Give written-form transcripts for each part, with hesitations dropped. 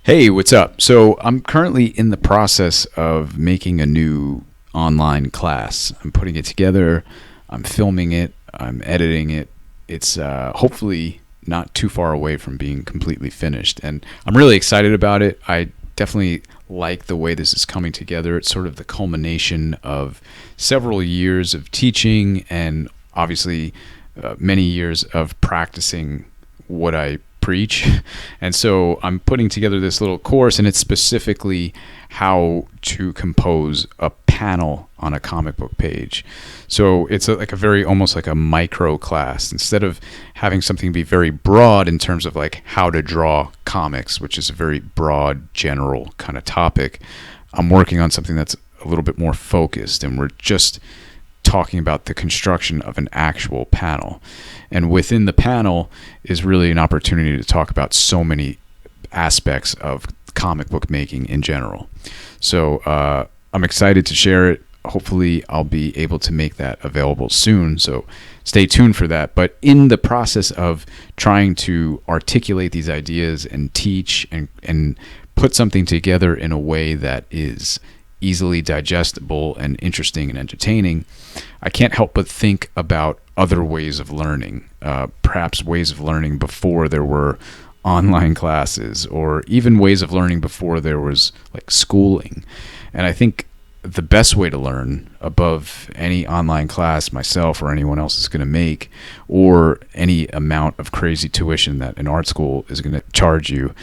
Hey, what's up? So I'm currently in the process of making a new online class. I'm putting it together, I'm filming it, I'm editing it. It's hopefully not too far away from being completely finished. And I'm really excited about it. I definitely like the way this is coming together. It's sort of the culmination of several years of teaching and obviously many years of practicing what I preach. And so I'm putting together this little course, and it's specifically how to compose a panel on a comic book page. So it's like a very almost like a micro class. Instead of having something be very broad in terms of like how to draw comics, which is a very broad, general kind of topic, I'm working on something that's a little bit more focused, and we're just talking about the construction of an actual panel. And within the panel is really an opportunity to talk about so many aspects of comic book making in general. So I'm excited to share it. Hopefully I'll be able to make that available soon. So stay tuned for that. But in the process of trying to articulate these ideas and teach and put something together in a way that is easily digestible and interesting and entertaining, I can't help but think about other ways of learning, perhaps ways of learning before there were online classes, or even ways of learning before there was like schooling. And I think the best way to learn above any online class myself or anyone else is going to make, or any amount of crazy tuition that an art school is going to charge you,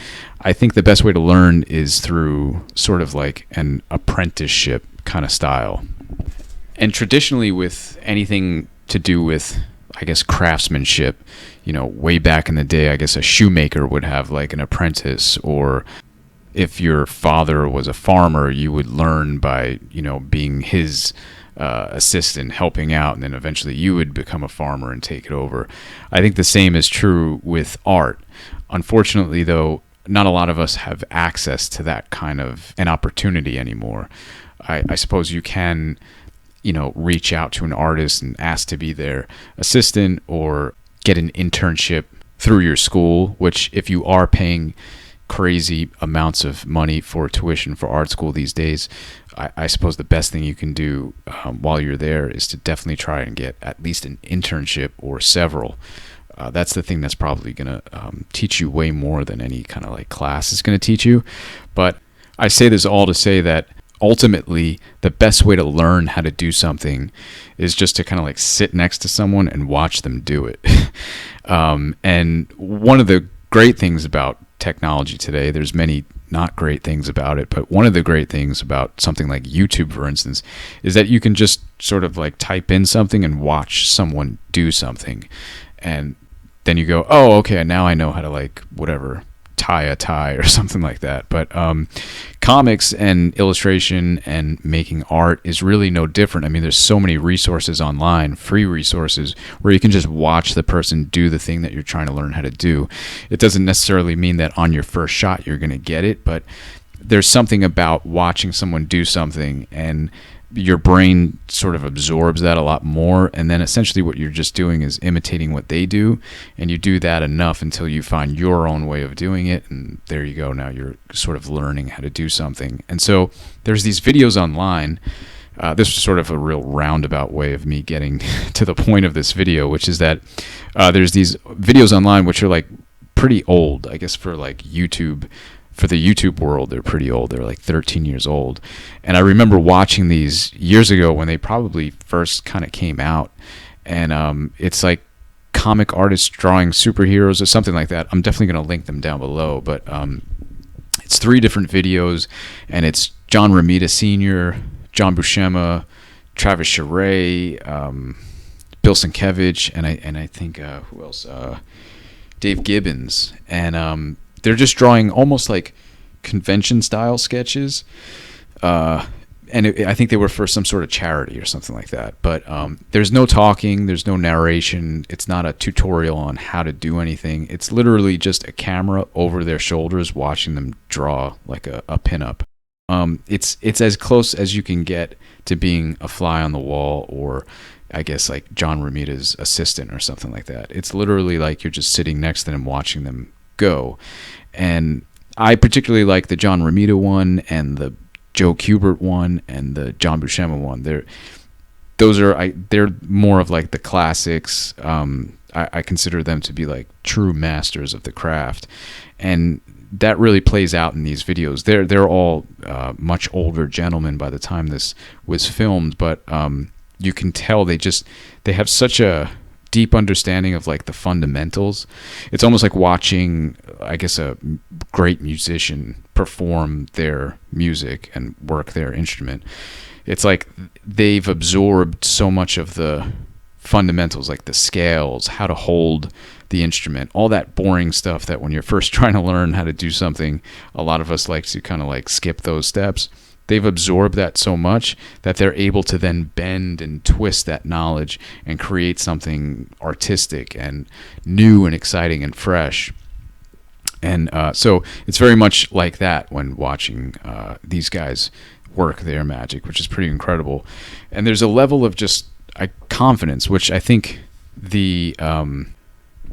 I think the best way to learn is through sort of like an apprenticeship kind of style. And traditionally, with anything to do with, I guess, craftsmanship, way back in the day, I guess a shoemaker would have like an apprentice, or if your father was a farmer, you would learn by, being his assistant, helping out, and then eventually you would become a farmer and take it over. I think the same is true with art. Unfortunately, though, not a lot of us have access to that kind of an opportunity anymore. I suppose you can, reach out to an artist and ask to be their assistant, or get an internship through your school, which if you are paying crazy amounts of money for tuition for art school these days, I suppose the best thing you can do while you're there is to definitely try and get at least an internship or several. That's the thing that's probably going to teach you way more than any kind of like class is going to teach you. But I say this all to say that ultimately the best way to learn how to do something is just to kind of like sit next to someone and watch them do it. And one of the great things about technology today, there's many not great things about it, but one of the great things about something like YouTube, for instance, is that you can just sort of like type in something and watch someone do something, and then you go, oh, okay, now I know how to like whatever, tie a tie or something like that. But comics and illustration and making art is really no different. I mean, there's so many resources online, free resources, where you can just watch the person do the thing that you're trying to learn how to do. It doesn't necessarily mean that on your first shot you're going to get it, but there's something about watching someone do something, and your brain sort of absorbs that a lot more, and then essentially what you're just doing is imitating what they do, and you do that enough until you find your own way of doing it, and there you go. Now you're sort of learning how to do something. And so there's these videos online. This was sort of a real roundabout way of me getting to the point of this video, which is that there's these videos online which are like pretty old, I guess, for like YouTube. For the YouTube world, they're pretty old. They're like 13 years old. And I remember watching these years ago when they probably first kind of came out. And it's like comic artists drawing superheroes or something like that. I'm definitely going to link them down below. But it's 3 different videos, and it's John Romita Sr., John Buscema, Travis Charest, Bill Sienkiewicz, and I think who else? Dave Gibbons. And they're just drawing almost like convention style sketches. I think they were for some sort of charity or something like that. But there's no talking, there's no narration. It's not a tutorial on how to do anything. It's literally just a camera over their shoulders watching them draw like a pinup. It's as close as you can get to being a fly on the wall, or I guess like John Romita's assistant or something like that. It's literally like you're just sitting next to them watching them go. And I particularly like the John Romita one and the Joe Kubert one and the John Buscema one. They're more of like the classics. I consider them to be like true masters of the craft, and that really plays out in these videos. They're all much older gentlemen by the time this was filmed, but you can tell they have such a deep understanding of like the fundamentals. It's almost like watching, I guess, a great musician perform their music and work their instrument. It's like they've absorbed so much of the fundamentals, like the scales, how to hold the instrument, all that boring stuff that when you're first trying to learn how to do something, a lot of us like to kind of like skip those steps. They've absorbed that so much that they're able to then bend and twist that knowledge and create something artistic and new and exciting and fresh. And so it's very much like that when watching these guys work their magic, which is pretty incredible. And there's a level of just confidence, which I think the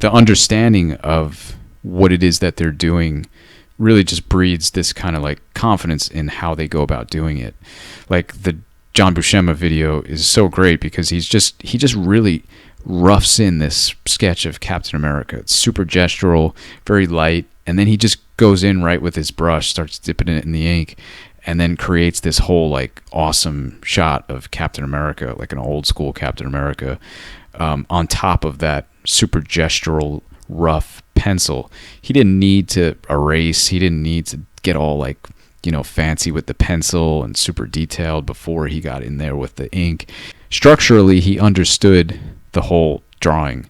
understanding of what it is that they're doing really just breeds this kind of like confidence in how they go about doing it. Like the John Buscema video is so great because he just really roughs in this sketch of Captain America. It's super gestural, very light, and then he just goes in right with his brush, starts dipping it in the ink, and then creates this whole like awesome shot of Captain America, like an old school Captain America, on top of that super gestural, rough pencil. He didn't need to erase. He didn't need to get all like, fancy with the pencil and super detailed before he got in there with the ink. Structurally, he understood the whole drawing,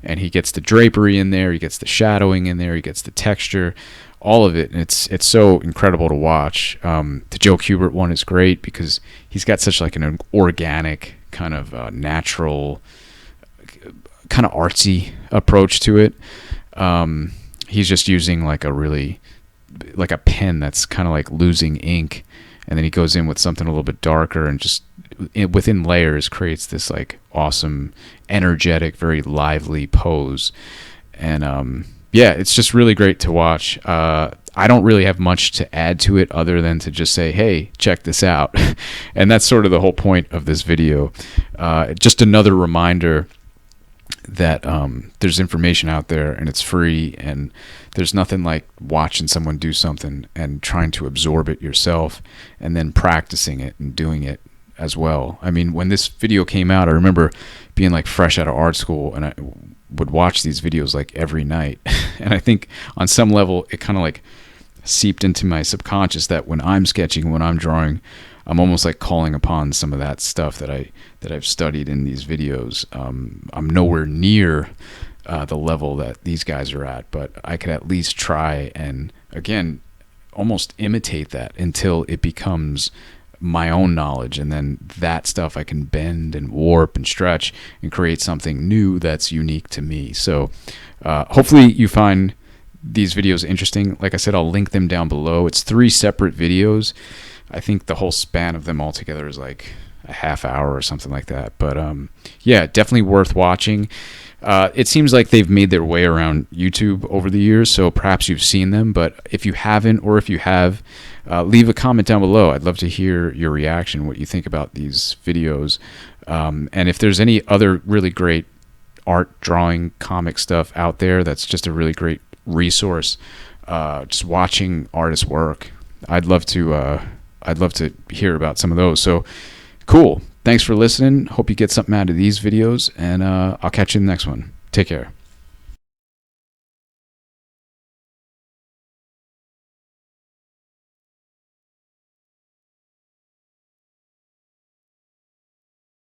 and he gets the drapery in there, he gets the shadowing in there, he gets the texture, all of it. And it's so incredible to watch. The Joe Kubert one is great because he's got such like an organic kind of natural, kind of artsy approach to it. He's just using like a pen that's kind of like losing ink, and then he goes in with something a little bit darker and just within layers creates this like awesome, energetic, very lively pose. And it's just really great to watch. I don't really have much to add to it other than to just say, hey, check this out. And that's sort of the whole point of this video. Just another reminder that there's information out there and it's free, and there's nothing like watching someone do something and trying to absorb it yourself and then practicing it and doing it as well. I mean, when this video came out, I remember being like fresh out of art school, and I would watch these videos like every night. And I think on some level it kind of like seeped into my subconscious that when I'm sketching, when I'm drawing, I'm almost like calling upon some of that stuff that I've studied in these videos. I'm nowhere near the level that these guys are at, but I could at least try and, again, almost imitate that until it becomes my own knowledge, and then that stuff I can bend and warp and stretch and create something new that's unique to me. So hopefully you find these videos interesting. Like I said, I'll link them down below. It's 3 separate videos. I think the whole span of them all together is like a half hour or something like that. But definitely worth watching. It seems like they've made their way around YouTube over the years, so perhaps you've seen them. But if you haven't, or if you have, leave a comment down below. I'd love to hear your reaction, what you think about these videos. And if there's any other really great art, drawing, comic stuff out there that's just a really great resource, just watching artists work, I'd love to hear about some of those. So cool. Thanks for listening. Hope you get something out of these videos, and I'll catch you in the next one. Take care.